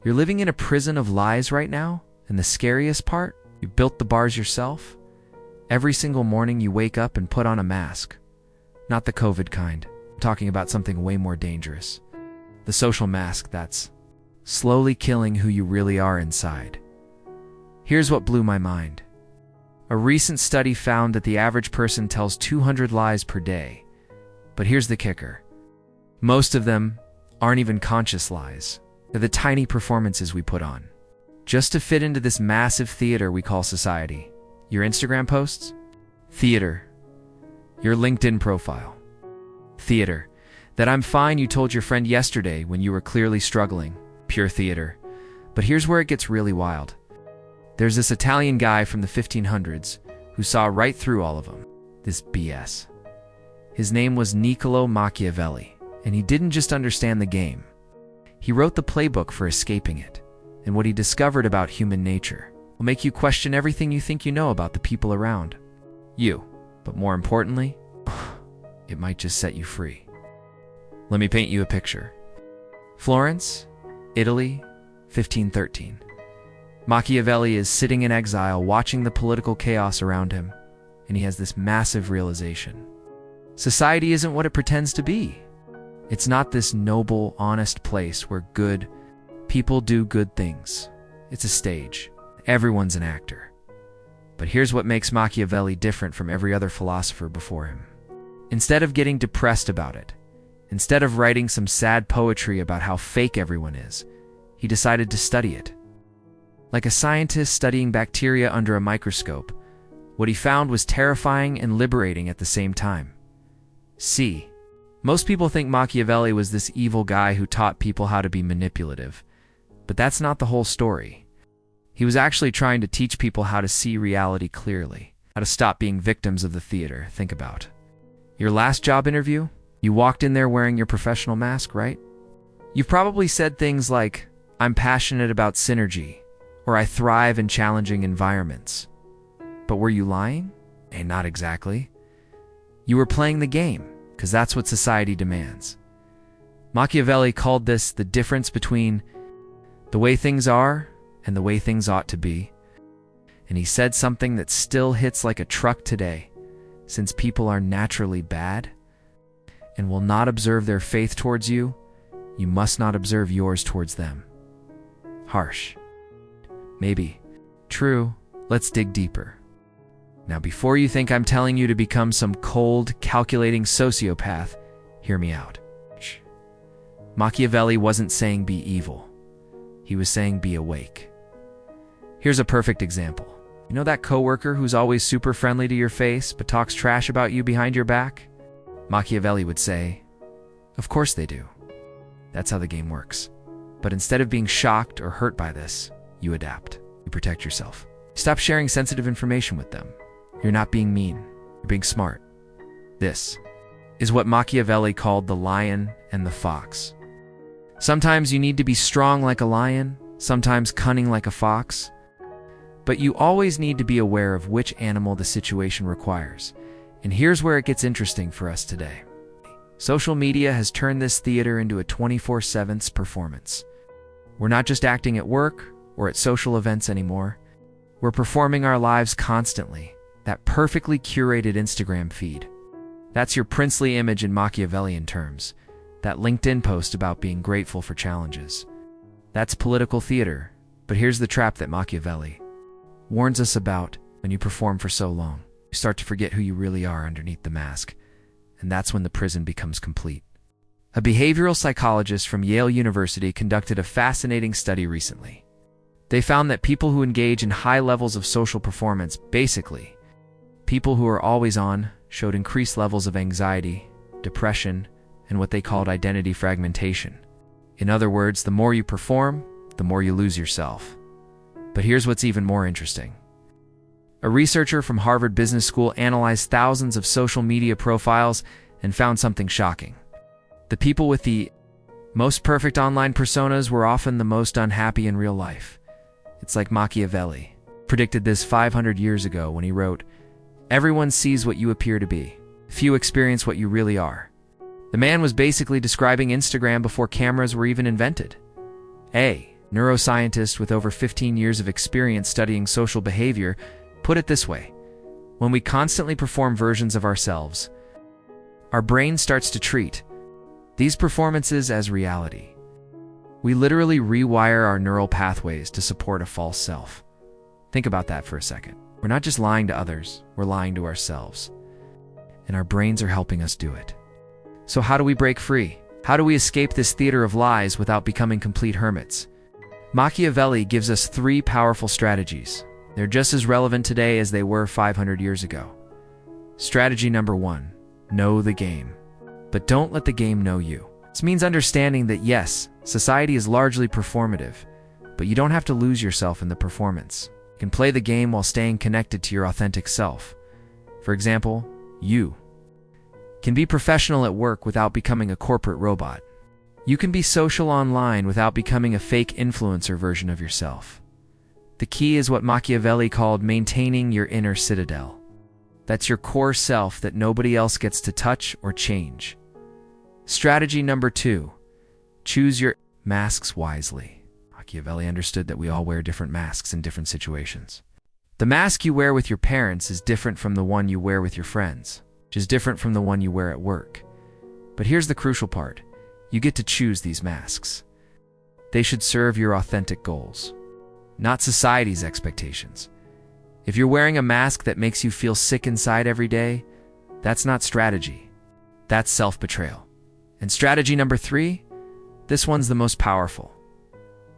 You're living in a prison of lies right now, and the scariest part, you built the bars yourself. Every single morning you wake up and put on a mask. Not the COVID kind. I'm talking about something way more dangerous. The social mask that's slowly killing who you really are inside. Here's what blew my mind. A recent study found that the average person tells 200 lies per day. But here's the kicker. Most of them aren't even conscious lies. They're the tiny performances we put on, just to fit into this massive theater we call society. Your Instagram posts? Theater. Your LinkedIn profile? Theater. That I'm fine you told your friend yesterday when you were clearly struggling. Pure theater. But here's where it gets really wild. There's this Italian guy from the 1500s who saw right through all of them. This BS. His name was Niccolo Machiavelli, and he didn't just understand the game. He wrote the playbook for escaping it, and what he discovered about human nature will make you question everything you think you know about the people around you. But more importantly, it might just set you free. Let me paint you a picture. Florence, Italy, 1513. Machiavelli is sitting in exile watching the political chaos around him, and he has this massive realization. Society isn't what it pretends to be. It's not this noble, honest place where good people do good things. It's a stage. Everyone's an actor. But here's what makes Machiavelli different from every other philosopher before him. Instead of getting depressed about it, instead of writing some sad poetry about how fake everyone is, he decided to study it. Like a scientist studying bacteria under a microscope, what he found was terrifying and liberating at the same time. See, most people think Machiavelli was this evil guy who taught people how to be manipulative, but that's not the whole story. He was actually trying to teach people how to see reality clearly, how to stop being victims of the theater. Think about your last job interview. You walked in there wearing your professional mask, right? You've probably said things like, "I'm passionate about synergy," or "I thrive in challenging environments." But were you lying? Not exactly. You were playing the game, because that's what society demands. Machiavelli called this the difference between the way things are and the way things ought to be. And he said something that still hits like a truck today. Since people are naturally bad and will not observe their faith towards you, you must not observe yours towards them. Harsh. Maybe. True. Let's dig deeper. Now, before you think I'm telling you to become some cold, calculating sociopath, hear me out. Machiavelli wasn't saying be evil. He was saying be awake. Here's a perfect example. You know that coworker who's always super friendly to your face but talks trash about you behind your back? Machiavelli would say, of course they do. That's how the game works. But instead of being shocked or hurt by this, you adapt. You protect yourself. Stop sharing sensitive information with them. You're not being mean. You're being smart. This is what Machiavelli called the lion and the fox. Sometimes you need to be strong like a lion, sometimes cunning like a fox. But you always need to be aware of which animal the situation requires. And here's where it gets interesting for us today. Social media has turned this theater into a 24/7 performance. We're not just acting at work or at social events anymore. We're performing our lives constantly. That perfectly curated Instagram feed. That's your princely image in Machiavellian terms. That LinkedIn post about being grateful for challenges. That's political theater. But here's the trap that Machiavelli warns us about. When you perform for so long, you start to forget who you really are underneath the mask. And that's when the prison becomes complete. A behavioral psychologist from Yale University conducted a fascinating study recently. They found that people who engage in high levels of social performance, basically, people who are always on, showed increased levels of anxiety, depression, and what they called identity fragmentation. In other words, the more you perform, the more you lose yourself. But here's what's even more interesting. A researcher from Harvard Business School analyzed thousands of social media profiles and found something shocking. The people with the most perfect online personas were often the most unhappy in real life. It's like Machiavelli predicted this 500 years ago when he wrote, "Everyone sees what you appear to be. Few experience what you really are." The man was basically describing Instagram before cameras were even invented. Hey, neuroscientist with over 15 years of experience studying social behavior, put it this way: when we constantly perform versions of ourselves, our brain starts to treat these performances as reality. We literally rewire our neural pathways to support a false self. Think about that for a second. We're not just lying to others, we're lying to ourselves. And our brains are helping us do it. So how do we break free? How do we escape this theater of lies without becoming complete hermits? Machiavelli gives us 3 powerful strategies. They're just as relevant today as they were 500 years ago. Strategy number 1, know the game. But don't let the game know you. This means understanding that yes, society is largely performative, but you don't have to lose yourself in the performance. You can play the game while staying connected to your authentic self. For example, you can be professional at work without becoming a corporate robot. You can be social online without becoming a fake influencer version of yourself. The key is what Machiavelli called maintaining your inner citadel. That's your core self that nobody else gets to touch or change. Strategy number 2, choose your masks wisely. Machiavelli understood that we all wear different masks in different situations. The mask you wear with your parents is different from the one you wear with your friends, which is different from the one you wear at work. But here's the crucial part. You get to choose these masks. They should serve your authentic goals, not society's expectations. If you're wearing a mask that makes you feel sick inside every day, that's not strategy. That's self-betrayal. And strategy number 3, this one's the most powerful.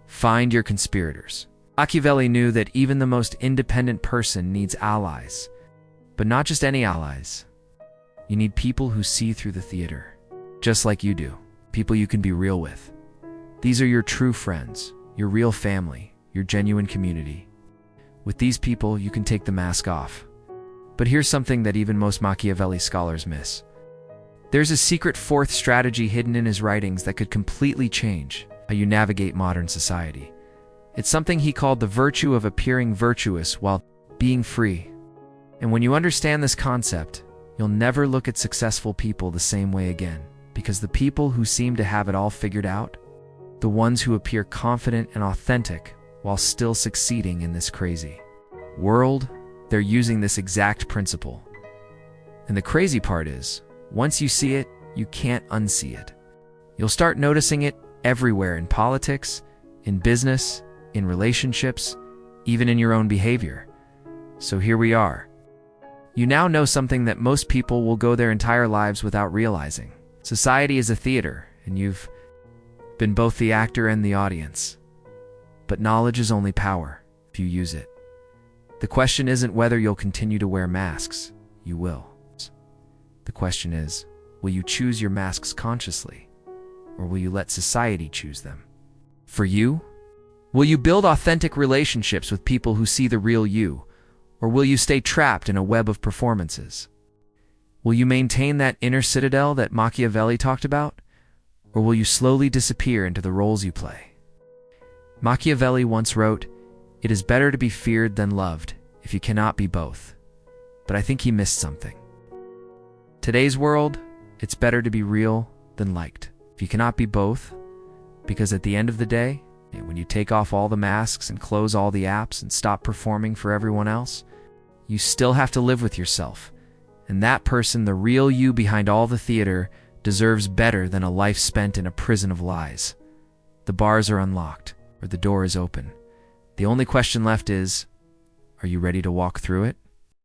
Find your conspirators. Machiavelli knew that even the most independent person needs allies. But not just any allies. You need people who see through the theater, just like you do. People you can be real with. These are your true friends, your real family, your genuine community. With these people, you can take the mask off. But here's something that even most Machiavelli scholars miss. There's a secret 4th strategy hidden in his writings that could completely change how you navigate modern society. It's something he called the virtue of appearing virtuous while being free. And when you understand this concept, you'll never look at successful people the same way again, because the people who seem to have it all figured out, the ones who appear confident and authentic while still succeeding in this crazy world, they're using this exact principle. And the crazy part is, once you see it, you can't unsee it. You'll start noticing it everywhere, in politics, in business, in relationships, even in your own behavior. So here we are. You now know something that most people will go their entire lives without realizing. Society is a theater, and you've been both the actor and the audience. But knowledge is only power if you use it. The question isn't whether you'll continue to wear masks. You will. The question is, will you choose your masks consciously, or will you let society choose them? For you, will you build authentic relationships with people who see the real you, or will you stay trapped in a web of performances? Will you maintain that inner citadel that Machiavelli talked about, or will you slowly disappear into the roles you play? Machiavelli once wrote, "It is better to be feared than loved if you cannot be both." But I think he missed something. Today's world, it's better to be real than liked if you cannot be both, because at the end of the day, when you take off all the masks and close all the apps and stop performing for everyone else, you still have to live with yourself. And that person, the real you behind all the theater, deserves better than a life spent in a prison of lies. The bars are unlocked, or the door is open. The only question left is, are you ready to walk through it?